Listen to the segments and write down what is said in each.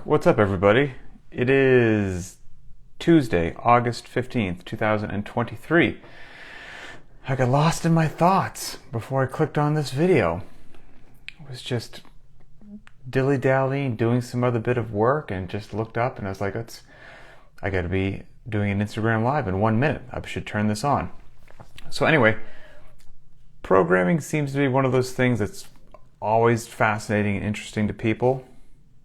What's up, everybody? It is Tuesday, August 15th, 2023. I got lost in my thoughts before I clicked on this video. I was just dilly-dallying, doing some other bit of work, and just looked up and I was like, I gotta be doing an Instagram Live in 1 minute. I should turn this on. So anyway, programming seems to be one of those things that's always fascinating and interesting to people,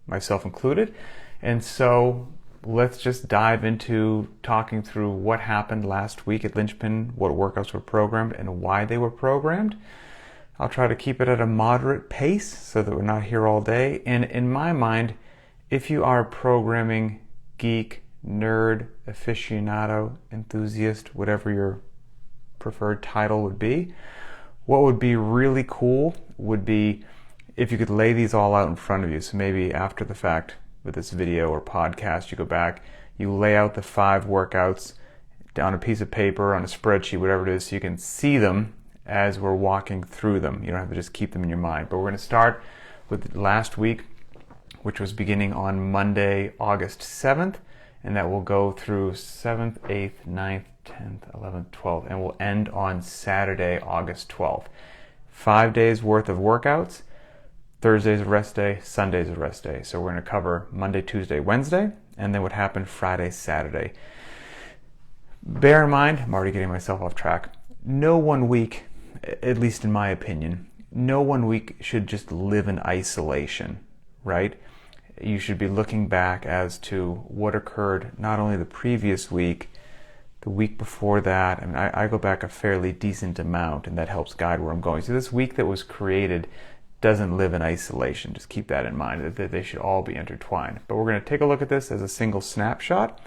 myself included. And so let's just dive into talking through what happened last week at Linchpin, what workouts were programmed and why they were programmed. I'll try to keep it at a moderate pace so that we're not here all day. And in my mind, if you are a programming geek, nerd, aficionado, enthusiast, whatever your preferred title would be, what would be really cool would be if you could lay these all out in front of you. So maybe after the fact with this video or podcast, you go back, you lay out the 5 workouts on a piece of paper, on a spreadsheet, whatever it is, so you can see them as we're walking through them. You don't have to just keep them in your mind. But we're going to start with last week, which was beginning on Monday, August 7th, and that will go through 7th, 8th, 9th, 10th, 11th, 12th, and we'll end on Saturday, August 12th. 5 days worth of workouts. Thursday's a rest day, Sunday's a rest day. So we're going to cover Monday, Tuesday, Wednesday, and then what happened Friday, Saturday. Bear in mind, I'm already getting myself off track. No 1 week, at least in my opinion, no 1 week should just live in isolation, right? You should be looking back as to what occurred not only the previous week, the week before that. I mean, I go back a fairly decent amount, and that helps guide where I'm going. So this week that was created doesn't live in isolation. Just keep that in mind, that they should all be intertwined. But we're going to take a look at this as a single snapshot,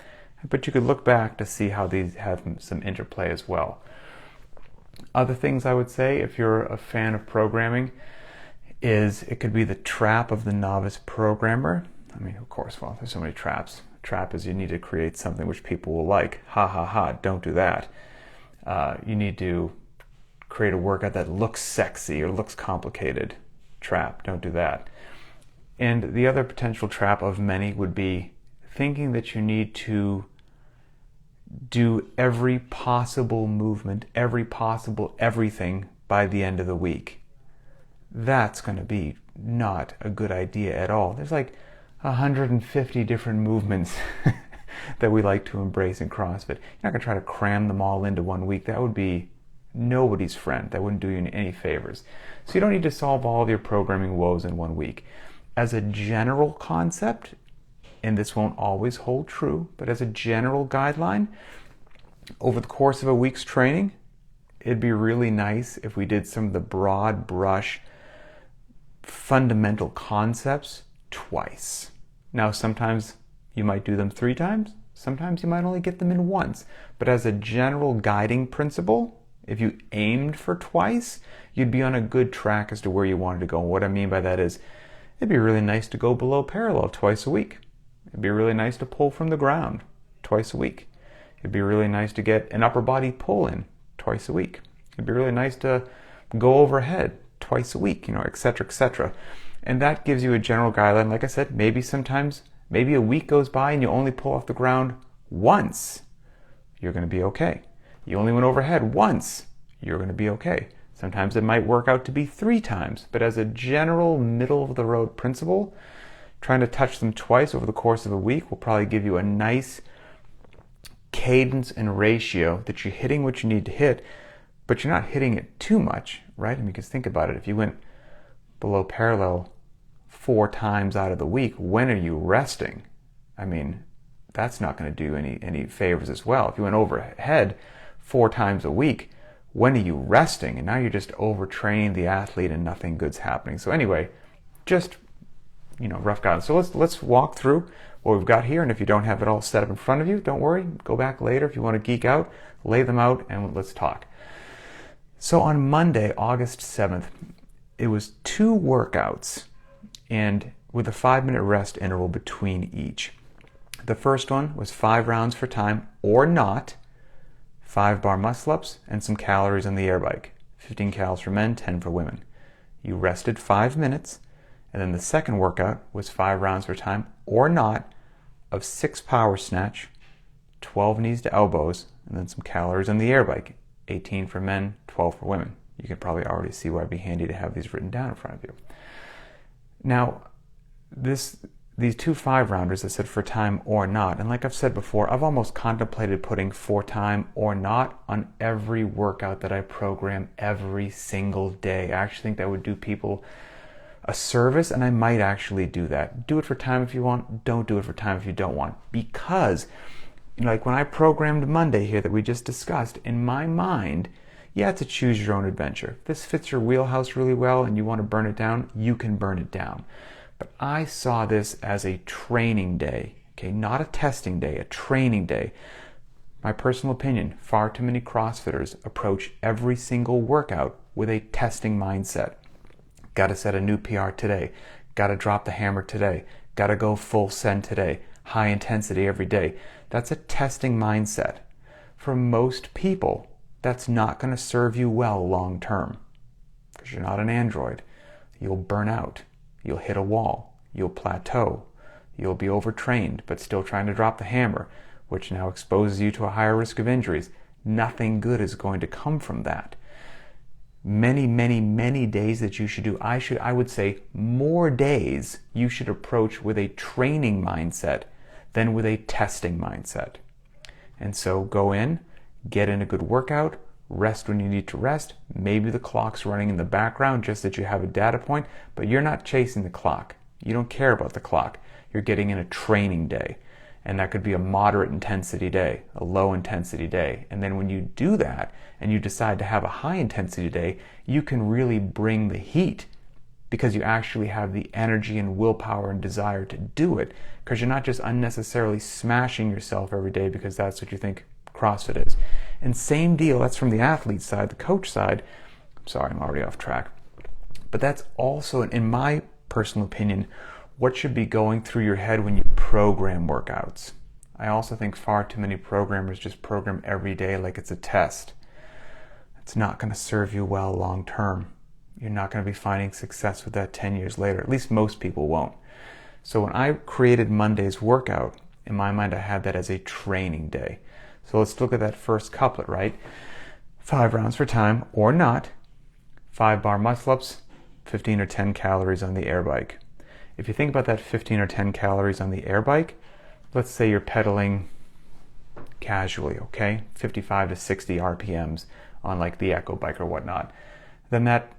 but you could look back to see how these have some interplay as well. Other things I would say, if you're a fan of programming, is it could be the trap of the novice programmer. I mean, of course, well, there's so many traps. Trap is you need to create something which people will like. Ha ha ha, don't do that. You need to create a workout that looks sexy or looks complicated. Trap, don't do that. And the other potential trap of many would be thinking that you need to do every possible movement, every possible everything by the end of the week. That's going to be not a good idea at all. There's like 150 different movements that we like to embrace in CrossFit. You're not going to try to cram them all into 1 week. That would be nobody's friend. That wouldn't do you any favors. So you don't need to solve all of your programming woes in 1 week. As a general concept, and this won't always hold true, but as a general guideline, over the course of a week's training, it'd be really nice if we did some of the broad brush fundamental concepts twice. Now, sometimes you might do them 3 times. Sometimes you might only get them in once. But as a general guiding principle, if you aimed for twice, you'd be on a good track as to where you wanted to go. And what I mean by that is, it'd be really nice to go below parallel twice a week. It'd be really nice to pull from the ground twice a week. It'd be really nice to get an upper body pull in twice a week. It'd be really nice to go overhead twice a week, et cetera, et cetera. And that gives you a general guideline. Like I said, maybe a week goes by and you only pull off the ground once. You're going to be okay. You only went overhead once. You're going to be okay. Sometimes it might work out to be 3 times. But as a general middle-of-the-road principle, trying to touch them twice over the course of a week will probably give you a nice cadence and ratio that you're hitting what you need to hit, but you're not hitting it too much, right? I mean, because think about it. If you went below parallel 4 times out of the week, when are you resting? I mean, that's not going to do any favors as well. If you went overhead 4 times a week, when are you resting? And now you're just overtraining the athlete and nothing good's happening. So anyway, just, rough guidance. So let's walk through what we've got here. And if you don't have it all set up in front of you, don't worry. Go back later if you want to geek out, lay them out, and let's talk. So on Monday, August 7th, it was 2 workouts and with a 5-minute rest interval between each. The first one was 5 rounds for time or not, 5 bar muscle-ups, and some calories on the air bike. 15 calories for men, 10 for women. You rested 5 minutes, And then the second workout was 5 rounds for time or not of 6 power snatch, 12 knees to elbows, and then some calories on the air bike. 18 for men, 12 for women. You can probably already see why it'd be handy to have these written down in front of you. Now, these 2 5-rounders I said for time or not, and like I've said before, I've almost contemplated putting for time or not on every workout that I program every single day. I actually think that would do people a service, and I might actually do that. Do it for time if you want, don't do it for time if you don't want. Because, like when I programmed Monday here that we just discussed, in my mind, yeah, it's a choose your own adventure. If this fits your wheelhouse really well and you want to burn it down, you can burn it down. But I saw this as a training day, okay, not a testing day, a training day. My personal opinion, far too many CrossFitters approach every single workout with a testing mindset. Got to set a new PR today. Got to drop the hammer today. Got to go full send today. High intensity every day. That's a testing mindset. For most people, that's not going to serve you well long term, because you're not an android. You'll burn out. You'll hit a wall. You'll plateau. You'll be overtrained, but still trying to drop the hammer, which now exposes you to a higher risk of injuries. Nothing good is going to come from that. Many, many, many days that you should do, I would say more days you should approach with a training mindset than with a testing mindset. And so go in, get in a good workout, rest when you need to rest. Maybe the clock's running in the background just that you have a data point, but you're not chasing the clock. You don't care about the clock. You're getting in a training day. And that could be a moderate intensity day, a low intensity day. And then when you do that and you decide to have a high intensity day, you can really bring the heat because you actually have the energy and willpower and desire to do it, because you're not just unnecessarily smashing yourself every day because that's what you think CrossFit is. And same deal, that's from the athlete side, the coach side. I'm sorry, I'm already off track. But that's also, in my personal opinion, what should be going through your head when you program workouts. I also think far too many programmers just program every day like it's a test. It's not going to serve you well long term. You're not going to be finding success with that 10 years later. At least most people won't. So when I created Monday's workout, in my mind I had that as a training day. So let's look at that first couplet, right? 5 rounds for time or not, 5 bar muscle-ups, 15 or 10 calories on the air bike. If you think about that 15 or 10 calories on the air bike, let's say you're pedaling casually, okay? 55 to 60 RPMs on like the Echo bike or whatnot. Then that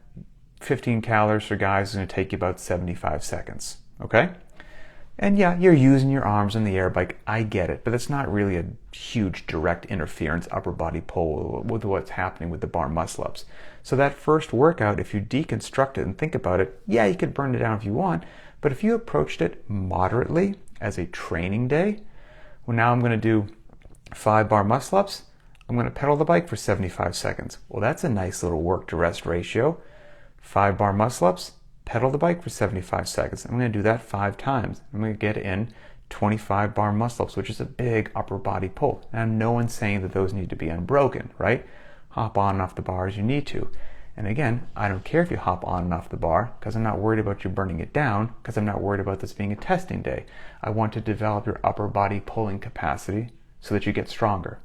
15 calories for guys is going to take you about 75 seconds, okay? And yeah, you're using your arms on the air bike, I get it, but it's not really a huge direct interference upper body pull with what's happening with the bar muscle-ups. So that first workout, if you deconstruct it and think about it, yeah, you could burn it down if you want, but if you approached it moderately as a training day, well, now I'm going to do 5 bar muscle-ups, I'm going to pedal the bike for 75 seconds. Well, that's a nice little work to rest ratio. 5 bar muscle-ups, pedal the bike for 75 seconds. I'm going to do that 5 times. I'm going to get in 25 bar muscle-ups, which is a big upper body pull. Now, no one's saying that those need to be unbroken, right? Hop on and off the bar as you need to. And again, I don't care if you hop on and off the bar, because I'm not worried about you burning it down, because I'm not worried about this being a testing day. I want to develop your upper body pulling capacity so that you get stronger.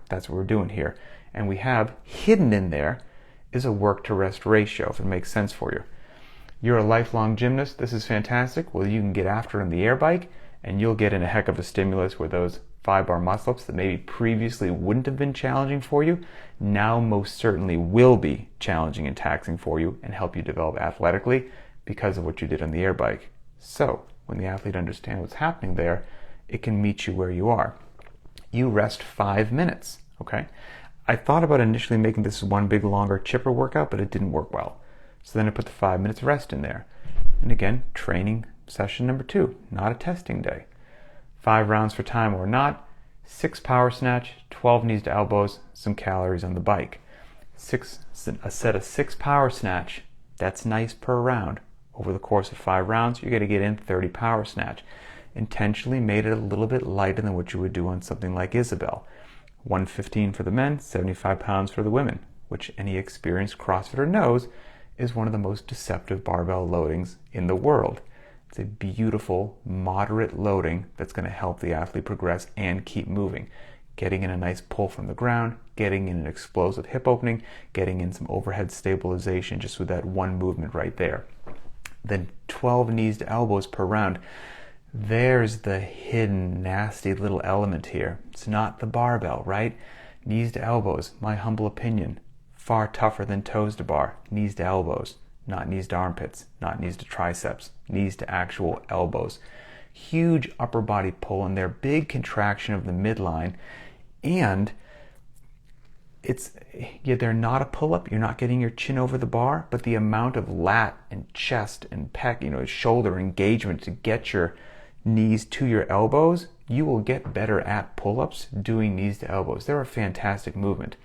That's what we're doing here. And we have hidden in there is a work to rest ratio, if it makes sense for you. You're a lifelong gymnast, this is fantastic. Well, you can get after it on the air bike, and you'll get in a heck of a stimulus where those 5 bar muscle-ups that maybe previously wouldn't have been challenging for you, now most certainly will be challenging and taxing for you and help you develop athletically because of what you did on the air bike. So, when the athlete understands what's happening there, it can meet you where you are. You rest 5 minutes, okay? I thought about initially making this one big longer chipper workout, but it didn't work well. So then I put the 5 minutes rest in there. And again, training session number 2, not a testing day. 5 rounds for time or not, 6 power snatch, 12 knees to elbows, some calories on the bike. A set of 6 power snatch, that's nice per round. Over the course of 5 rounds, you're going to get in 30 power snatch. Intentionally made it a little bit lighter than what you would do on something like Isabel. 115 for the men, 75 pounds for the women, which any experienced CrossFitter knows is one of the most deceptive barbell loadings in the world. It's a beautiful, moderate loading that's going to help the athlete progress and keep moving. Getting in a nice pull from the ground, getting in an explosive hip opening, getting in some overhead stabilization just with that one movement right there. Then 12 knees to elbows per round. There's the hidden, nasty little element here. It's not the barbell, right? Knees to elbows, my humble opinion, far tougher than toes to bar. Knees to elbows, not knees to armpits, not knees to triceps, knees to actual elbows. Huge upper body pull in there, big contraction of the midline, and they're not a pull-up. You're not getting your chin over the bar, but the amount of lat and chest and pec, shoulder engagement to get your knees to your elbows, you will get better at pull-ups doing knees to elbows. They're a fantastic movement.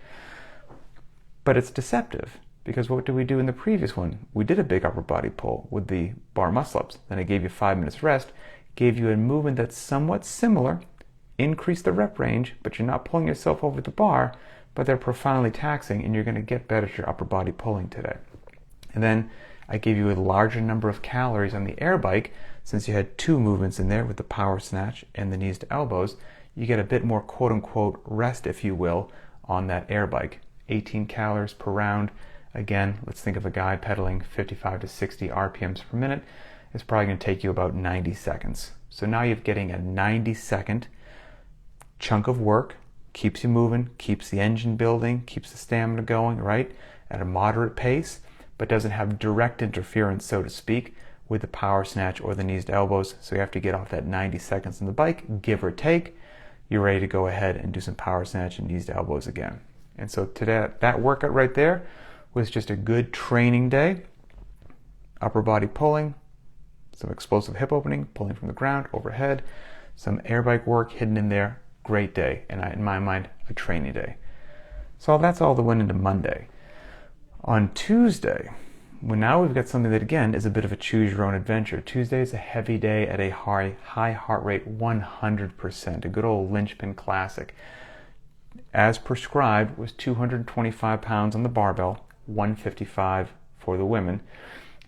But it's deceptive, because what did we do in the previous one? We did a big upper body pull with the bar muscle-ups. Then I gave you 5 minutes rest, gave you a movement that's somewhat similar, increased the rep range, but you're not pulling yourself over the bar, but they're profoundly taxing, and you're going to get better at your upper body pulling today. And then I gave you a larger number of calories on the air bike. Since you had 2 movements in there with the power snatch and the knees to elbows, you get a bit more quote-unquote rest, if you will, on that air bike. 18 calories per round. Again, let's think of a guy pedaling 55 to 60 RPMs per minute. It's probably going to take you about 90 seconds. So now you're getting a 90-second chunk of work, keeps you moving, keeps the engine building, keeps the stamina going, right, at a moderate pace, but doesn't have direct interference, so to speak, with the power snatch or the knees to elbows. So you have to get off that 90 seconds on the bike, give or take. You're ready to go ahead and do some power snatch and knees to elbows again. And so today, that workout right there was just a good training day. Upper body pulling, some explosive hip opening, pulling from the ground, overhead, some air bike work hidden in there. Great day, and in my mind, a training day. So that's all that went into Monday. On Tuesday, now we've got something that, again, is a bit of a choose-your-own adventure. Tuesday is a heavy day at a high heart rate, 100%, a good old Linchpin classic. As prescribed, was 225 pounds on the barbell, 155 for the women,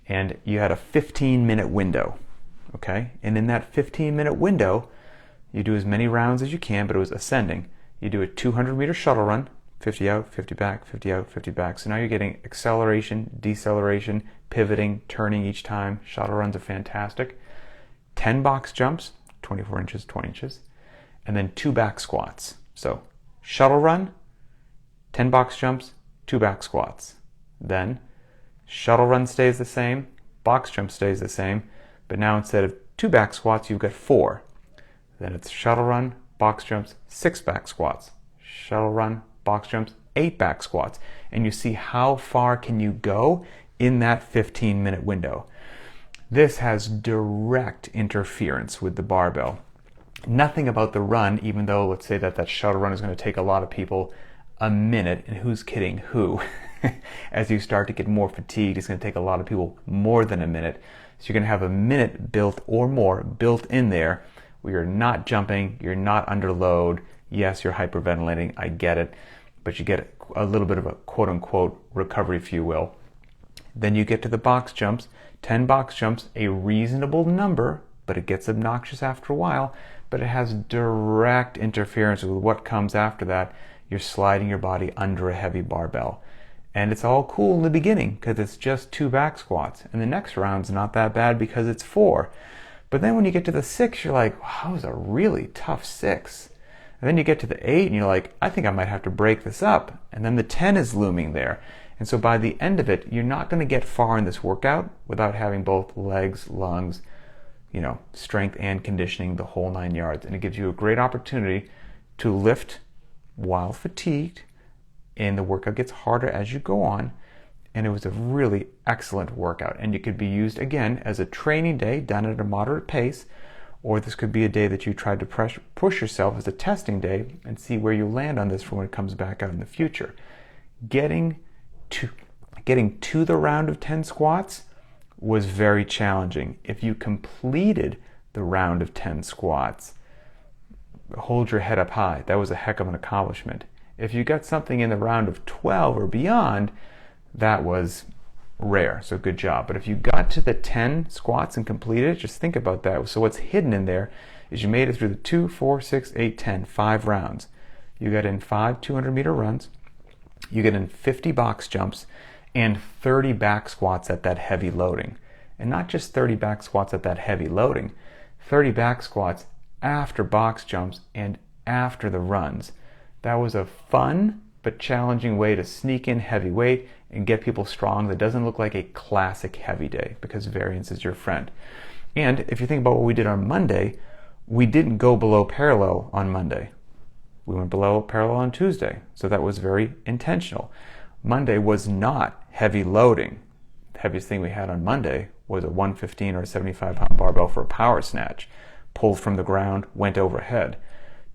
and you had a 15-minute window, okay? And in that 15-minute window, you do as many rounds as you can, but it was ascending. You do a 200-meter shuttle run, 50 out, 50 back, 50 out, 50 back. So now you're getting acceleration, deceleration, pivoting, turning each time. Shuttle runs are fantastic. 10 box jumps, 24 inches, 20 inches, and then 2 back squats. So shuttle run, 10 box jumps, 2 back squats. Then shuttle run stays the same, box jump stays the same, but now instead of 2 back squats, you've got 4. Then it's shuttle run, box jumps, 6 back squats. Shuttle run, box jumps, 8 back squats. And you see how far can you go in that 15-minute window. This has direct interference with the barbell. Nothing about the run, even though let's say that shuttle run is going to take a lot of people a minute, and who's kidding who? As you start to get more fatigued, it's going to take a lot of people more than a minute. So you're going to have a minute built or more built in there where you're not jumping, you're not under load. Yes, you're hyperventilating, I get it, but you get a little bit of a quote-unquote recovery, if you will. Then you get to the box jumps, 10 box jumps, a reasonable number, but it gets obnoxious after a while, but it has direct interference with what comes after that. You're sliding your body under a heavy barbell. And it's all cool in the beginning because it's just 2 back squats. And the next round's not that bad because it's 4. But then when you get to the 6, you're like, wow, that was a really tough 6. And then you get to the 8 and you're like, I think I might have to break this up. And then the 10 is looming there. And so by the end of it, you're not going to get far in this workout without having both legs, lungs, strength and conditioning, the whole 9 yards. And it gives you a great opportunity to lift while fatigued. And the workout gets harder as you go on. And it was a really excellent workout. And it could be used, again, as a training day done at a moderate pace. Or this could be a day that you tried to push yourself as a testing day and see where you land on this for when it comes back out in the future. Getting to the round of 10 squats was very challenging. If you completed the round of 10 squats, hold your head up high. That was a heck of an accomplishment. If you got something in the round of 12 or beyond, that was rare, so good job. But if you got to the 10 squats and completed it, just think about that. So what's hidden in there is you made it through the 2, 4, 6, 8, 10, 5 rounds. You got in 5 200-meter runs, you get in 50 box jumps, and 30 back squats at that heavy loading. And not just 30 back squats at that heavy loading, 30 back squats after box jumps and after the runs. That was a fun but challenging way to sneak in heavy weight and get people strong that doesn't look like a classic heavy day, because variance is your friend. And if you think about what we did on Monday, we didn't go below parallel on Monday. We went below parallel on Tuesday, so that was very intentional. Monday was not heavy loading. The heaviest thing we had on Monday was a 115 or a 75-pound barbell for a power snatch, pulled from the ground, went overhead.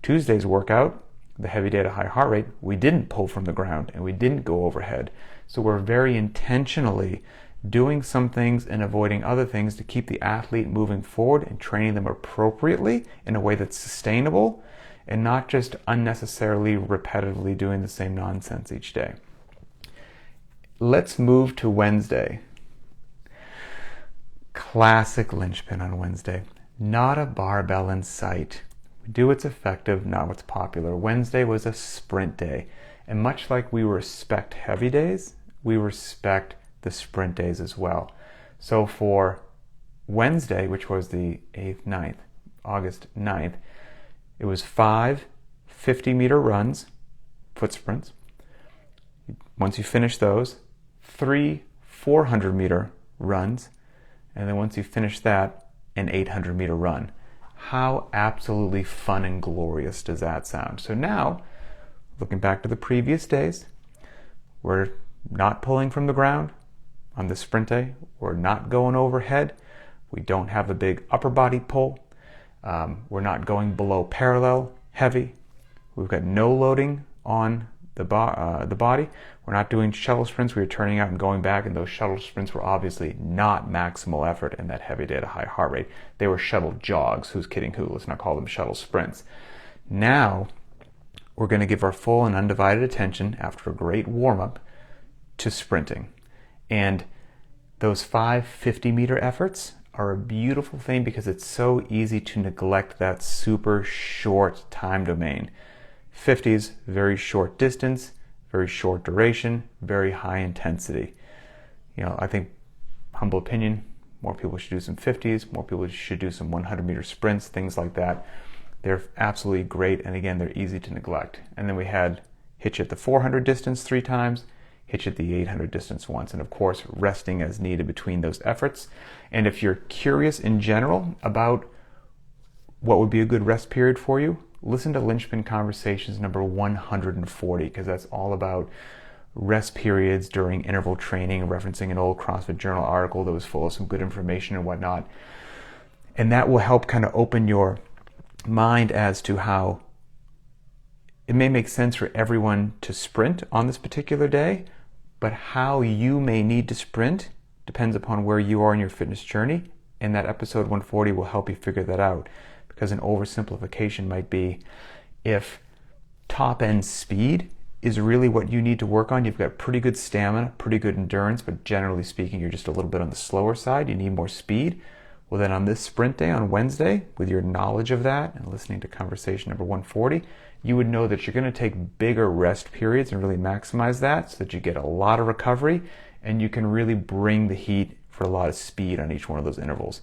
Tuesday's workout, the heavy day at a high heart rate, we didn't pull from the ground and we didn't go overhead. So we're very intentionally doing some things and avoiding other things to keep the athlete moving forward and training them appropriately in a way that's sustainable and not just unnecessarily repetitively doing the same nonsense each day. Let's move to Wednesday. Classic linchpin on Wednesday. Not a barbell in sight. We do what's effective, not what's popular. Wednesday was a sprint day. And much like we respect heavy days, we respect the sprint days as well. So for Wednesday, which was the 8th, August 9th, it was 5 50-meter runs, foot sprints. Once you finish those, 3 400-meter runs, and then once you finish that, an 800-meter run. How absolutely fun and glorious does that sound? So now, looking back to the previous days, we're not pulling from the ground on the sprint day. We're not going overhead. We don't have a big upper body pull. We're not going below parallel heavy. We've got no loading on the body. We're not doing shuttle sprints. We were turning out and going back, and those shuttle sprints were obviously not maximal effort in that heavy day at a high heart rate. They were shuttle jogs. Who's kidding who? Let's not call them shuttle sprints. Now, we're going to give our full and undivided attention after a great warm-up to sprinting. And those 5 50-meter efforts are a beautiful thing because it's so easy to neglect that super short time domain. 50s, very short distance, very short duration, very high intensity. I think, humble opinion, more people should do some 50s, more people should do some 100-meter sprints, things like that. They're absolutely great, and again, they're easy to neglect. And then we had hitch at the 400 distance 3 times, hitch at the 800 distance once, and of course, resting as needed between those efforts. And if you're curious in general about what would be a good rest period for you, listen to Linchpin Conversations number 140, because that's all about rest periods during interval training, referencing an old CrossFit Journal article that was full of some good information and whatnot. And that will help kind of open your mind as to how it may make sense for everyone to sprint on this particular day, but how you may need to sprint depends upon where you are in your fitness journey. And that episode 140 will help you figure that out. Because an oversimplification might be, if top-end speed is really what you need to work on, you've got pretty good stamina, pretty good endurance, but generally speaking, you're just a little bit on the slower side, you need more speed. Well, then on this sprint day on Wednesday, with your knowledge of that and listening to conversation number 140, you would know that you're going to take bigger rest periods and really maximize that so that you get a lot of recovery and you can really bring the heat for a lot of speed on each one of those intervals.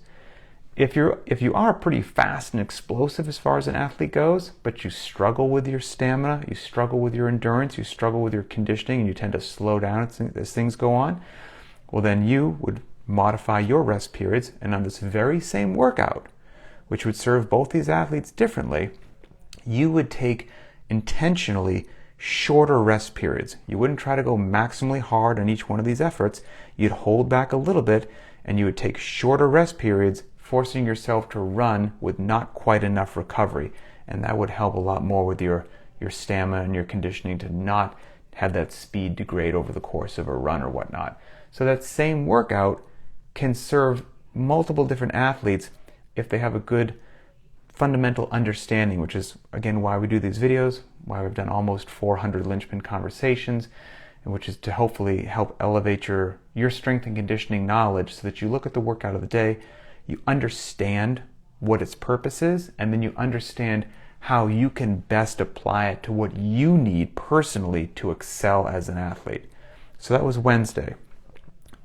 If you are pretty fast and explosive as far as an athlete goes, but you struggle with your stamina, you struggle with your endurance, you struggle with your conditioning, and you tend to slow down as things go on, well then you would modify your rest periods, and on this very same workout, which would serve both these athletes differently, you would take intentionally shorter rest periods. You wouldn't try to go maximally hard on each one of these efforts. You'd hold back a little bit, and you would take shorter rest periods, forcing yourself to run with not quite enough recovery. And that would help a lot more with your stamina and your conditioning to not have that speed degrade over the course of a run or whatnot. So that same workout can serve multiple different athletes if they have a good fundamental understanding, which is, again, why we do these videos, why we've done almost 400 Linchpin Conversations, which is to hopefully help elevate your strength and conditioning knowledge so that you look at the workout of the day, you understand what its purpose is, and then you understand how you can best apply it to what you need personally to excel as an athlete. So that was Wednesday.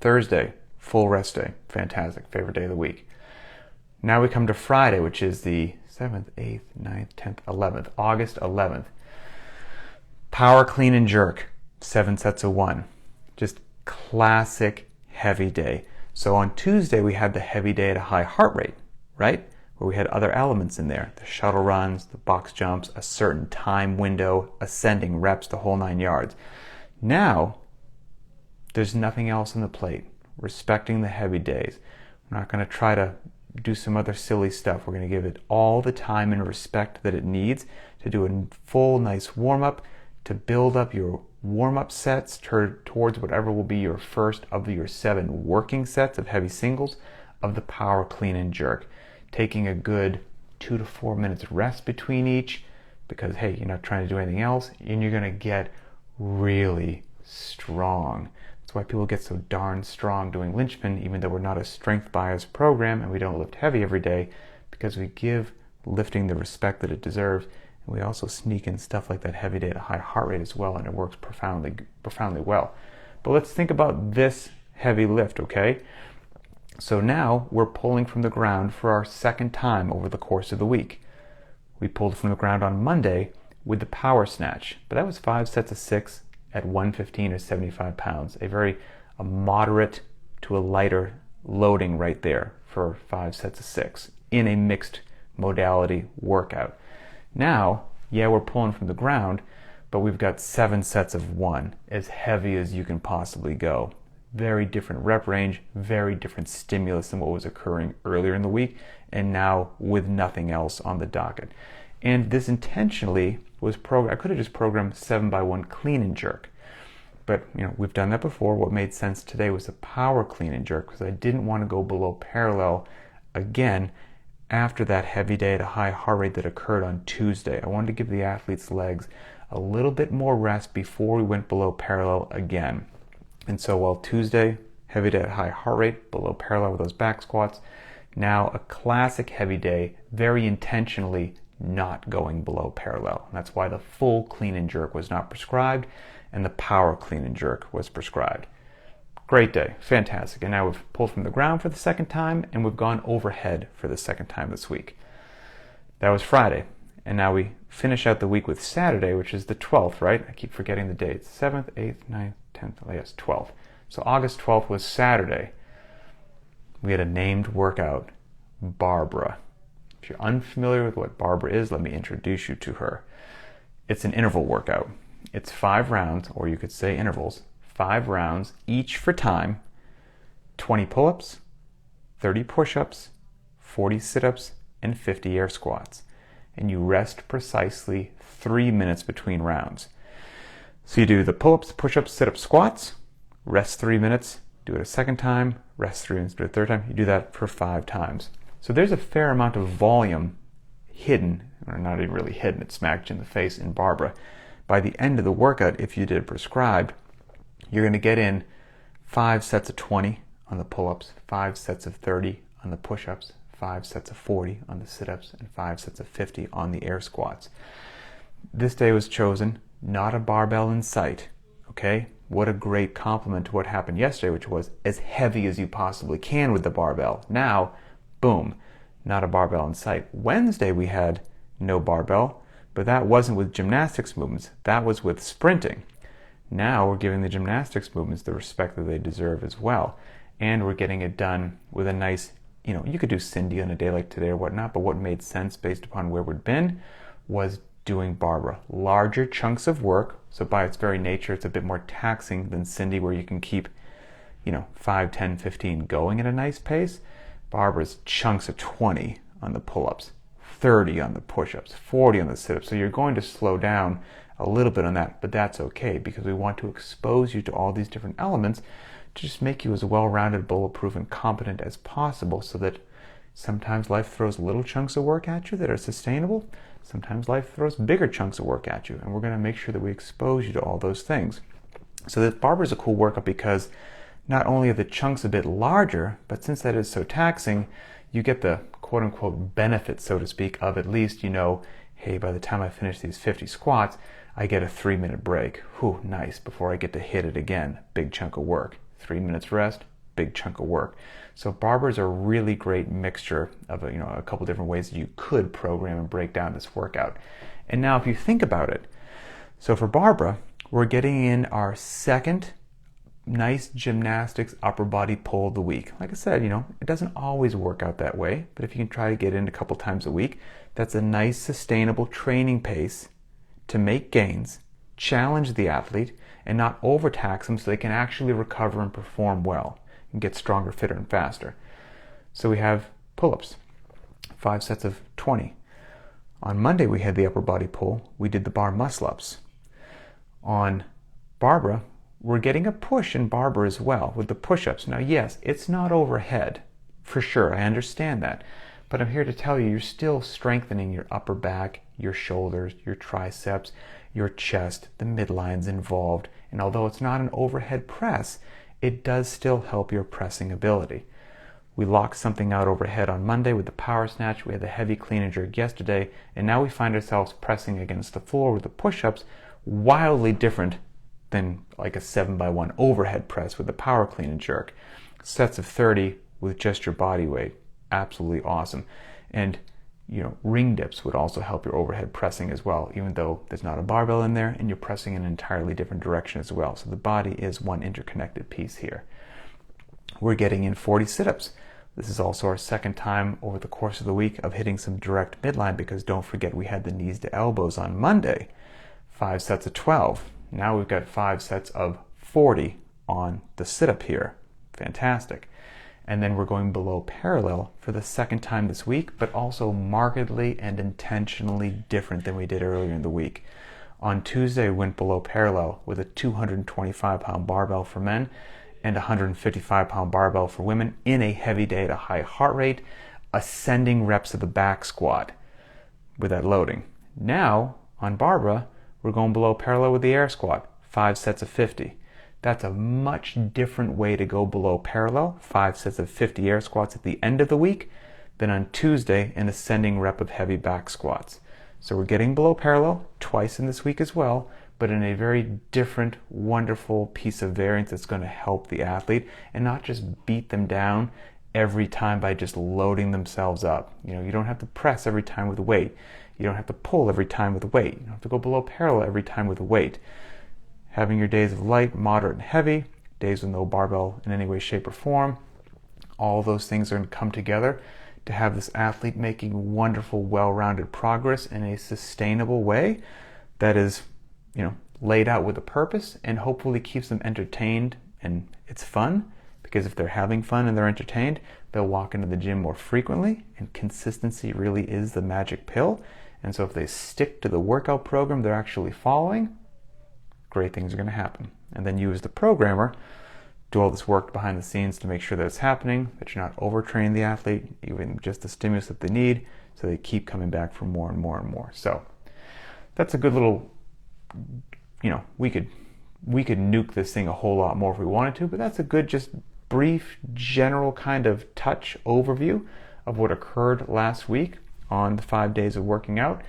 Thursday, full rest day. Fantastic. Favorite day of the week. Now we come to Friday, which is the 7th, 8th, 9th, 10th, 11th, August 11th. Power clean and jerk, 7 sets of 1. Just classic heavy day. So on Tuesday, we had the heavy day at a high heart rate, right? Where we had other elements in there, the shuttle runs, the box jumps, a certain time window, ascending reps, the whole 9 yards. Now, there's nothing else on the plate. Respecting the heavy days. We're not going to try to do some other silly stuff. We're going to give it all the time and respect that it needs to do a full, nice warm-up, to build up your warm-up sets towards whatever will be your first of your 7 working sets of heavy singles of the power clean and jerk. Taking a good 2 to 4 minutes rest between each, because hey, you're not trying to do anything else, and you're going to get really strong. That's why people get so darn strong doing Linchpin, even though we're not a strength biased program and we don't lift heavy every day, because we give lifting the respect that it deserves, and we also sneak in stuff like that heavy day at a high heart rate as well, and it works profoundly well. But let's think about this heavy lift, okay? So now we're pulling from the ground for our second time over the course of the week. We pulled from the ground on Monday with the power snatch, but that was 5 sets of 6 at 115 or 75 pounds. A moderate to a lighter loading right there for 5 sets of 6 in a mixed modality workout. Now, yeah, we're pulling from the ground, but we've got 7 sets of 1, as heavy as you can possibly go. Very different rep range, very different stimulus than what was occurring earlier in the week, and now with nothing else on the docket. And this intentionally was I could have just programmed 7x1 clean and jerk, but we've done that before. What made sense today was the power clean and jerk, because I didn't want to go below parallel again after that heavy day at a high heart rate that occurred on Tuesday. I wanted to give the athlete's legs a little bit more rest before we went below parallel again. And so while Tuesday, heavy day at high heart rate, below parallel with those back squats, now a classic heavy day, very intentionally not going below parallel. And that's why the full clean and jerk was not prescribed and the power clean and jerk was prescribed. Great day, fantastic. And now we've pulled from the ground for the second time and we've gone overhead for the second time this week. That was Friday. And now we finish out the week with Saturday, which is the 12th, right? I keep forgetting the dates. 7th, 8th, 9th, 10th, yes, 12th. So August 12th was Saturday. We had a named workout, Barbara. If you're unfamiliar with what Barbara is, let me introduce you to her. It's an interval workout. It's 5 rounds, or you could say intervals, 5 rounds, each for time, 20 pull-ups, 30 push-ups, 40 sit-ups, and 50 air squats. And you rest precisely 3 minutes between rounds. So you do the pull-ups, push-ups, sit-ups, squats, rest 3 minutes, do it a second time, rest 3 minutes, do it a third time. You do that for 5 times. So there's a fair amount of volume hidden, or not even really hidden, it's smacked you in the face in Barbara. By the end of the workout, if you did it prescribed, you're going to get in 5 sets of 20 on the pull-ups, 5 sets of 30 on the push-ups, 5 sets of 40 on the sit-ups, and 5 sets of 50 on the air squats. This day was chosen, not a barbell in sight, okay? What a great compliment to what happened yesterday, which was as heavy as you possibly can with the barbell. Now, boom, not a barbell in sight. Wednesday we had no barbell, but that wasn't with gymnastics movements. That was with sprinting. Now we're giving the gymnastics movements the respect that they deserve as well. And we're getting it done with a nice, you could do Cindy on a day like today or whatnot, but what made sense based upon where we'd been was doing Barbara. Larger chunks of work, so by its very nature, it's a bit more taxing than Cindy, where you can keep, 5, 10, 15 going at a nice pace. Barbara's chunks of 20 on the pull-ups, 30 on the push-ups, 40 on the sit-ups. So you're going to slow down a little bit on that, but that's okay, because we want to expose you to all these different elements to just make you as well-rounded, bulletproof, and competent as possible, so that sometimes life throws little chunks of work at you that are sustainable. Sometimes life throws bigger chunks of work at you, and we're going to make sure that we expose you to all those things. So this barber is a cool workout because not only are the chunks a bit larger, but since that is so taxing, you get the quote-unquote benefit, so to speak, of at least, hey, by the time I finish these 50 squats, I get a 3-minute break. Whew, nice, before I get to hit it again. Big chunk of work. 3 minutes rest, big chunk of work. So barbers are a really great mixture of a couple different ways that you could program and break down this workout. And now if you think about it, so for Barbara, we're getting in our second nice gymnastics upper body pull of the week. Like I said, it doesn't always work out that way, but if you can try to get in a couple times a week, that's a nice sustainable training pace to make gains, challenge the athlete, and not overtax them so they can actually recover and perform well and get stronger, fitter, and faster. So we have pull-ups, 5 sets of 20. On Monday we had the upper body pull. We did the bar muscle-ups. On Barbara, we're getting a push in Barbara as well with the push-ups. Now yes, it's not overhead, for sure, I understand that. But I'm here to tell you, you're still strengthening your upper back, your shoulders, your triceps, your chest, the midline's involved. And although it's not an overhead press, it does still help your pressing ability. We locked something out overhead on Monday with the power snatch. We had the heavy clean and jerk yesterday. And now we find ourselves pressing against the floor with the push-ups, wildly different than like a 7x1 overhead press with the power clean and jerk. Sets of 30 with just your body weight. Absolutely awesome. And ring dips would also help your overhead pressing as well, even though there's not a barbell in there and you're pressing in an entirely different direction as well. So the body is one interconnected piece here. We're getting in 40 sit-ups. This is also our second time over the course of the week of hitting some direct midline, because don't forget we had the knees to elbows on Monday. 5 sets of 12. Now we've got 5 sets of 40 on the sit-up here. Fantastic. And then we're going below parallel for the second time this week, but also markedly and intentionally different than we did earlier in the week. On Tuesday, we went below parallel with a 225-pound barbell for men and a 155-pound barbell for women in a heavy day at a high heart rate, ascending reps of the back squat with that loading. Now, on Barbara, we're going below parallel with the air squat, 5 sets of 50. That's a much different way to go below parallel, 5 sets of 50 air squats at the end of the week, than on Tuesday an ascending rep of heavy back squats. So we're getting below parallel twice in this week as well, but in a very different, wonderful piece of variance that's going to help the athlete and not just beat them down every time by just loading themselves up. You don't have to press every time with weight. You don't have to pull every time with weight. You don't have to go below parallel every time with weight. Having your days of light, moderate, and heavy, days with no barbell in any way, shape, or form, all those things are going to come together to have this athlete making wonderful, well-rounded progress in a sustainable way that is, laid out with a purpose and hopefully keeps them entertained and it's fun, because if they're having fun and they're entertained, they'll walk into the gym more frequently, and consistency really is the magic pill. And so if they stick to the workout program they're actually following, great things are going to happen. And then you as the programmer do all this work behind the scenes to make sure that it's happening, that you're not overtraining the athlete, even just the stimulus that they need, so they keep coming back for more and more and more. So that's a good little, we could nuke this thing a whole lot more if we wanted to, but that's a good, just brief, general kind of touch overview of what occurred last week on the 5 days of working out.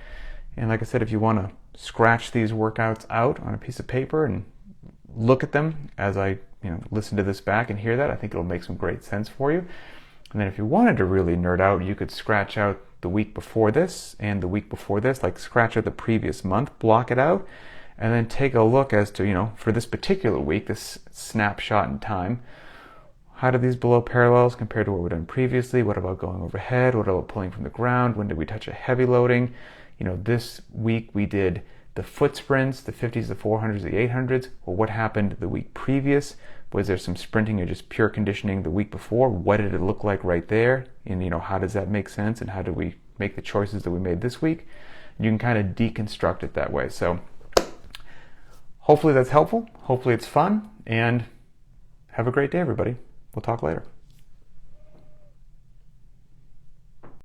And like I said, if you want to scratch these workouts out on a piece of paper and look at them as I listen to this back and hear that, I think it'll make some great sense for you. And then if you wanted to really nerd out, you could scratch out the week before this and the week before this, like scratch out the previous month, block it out, and then take a look as to, for this particular week, this snapshot in time, how do these below parallels compare to what we've done previously? What about going overhead? What about pulling from the ground? When did we touch a heavy loading? This week we did the foot sprints, the 50s, the 400s, the 800s. Well, what happened the week previous? Was there some sprinting or just pure conditioning the week before? What did it look like right there? And, how does that make sense? And how do we make the choices that we made this week? You can kind of deconstruct it that way. So hopefully that's helpful. Hopefully it's fun. And have a great day, everybody. We'll talk later.